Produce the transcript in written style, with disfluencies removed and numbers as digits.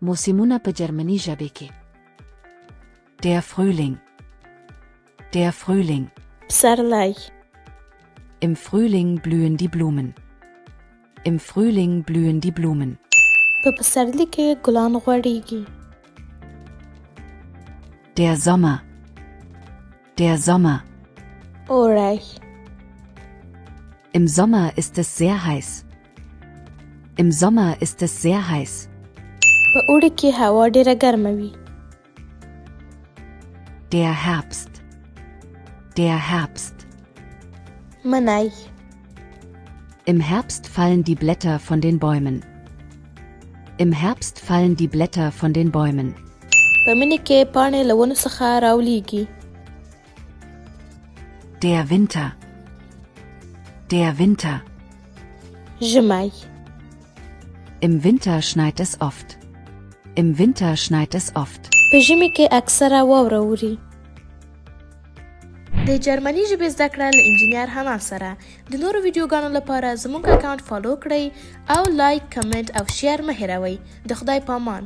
موسمونه په جرمني ژبه کې. Der Frühling. Der Frühling. پسرلی. Im Frühling blühen die Blumen. Im Frühling blühen die Blumen. په پسرلی کې ګلان غوړېږي. Der Sommer. Der Sommer. اوړی. Im Sommer ist es sehr heiß. Im Sommer ist es sehr heiß. په اوړي کې هوا ډېره ګرمه وي. Der Herbst. Der Herbst. منی. Im Herbst fallen die Blätter von den Bäumen. Im Herbst fallen die Blätter von den Bäumen. په مني کې پاڼې له ونو څخه راولېږي. Der Winter. Der Winter. ژمی. Im Winter schneit es oft. Im Winter schneit es oft. په ژمي کې اکثره واوره اوري. د جرمني ژبې زده کړه له انجینیر حنا سره. د نورو ویډیوګانو لپاره زموږ اکاونټ فالو کړئ او لایک، کمنټ او شیر مه هېروئ. د خدای په امان.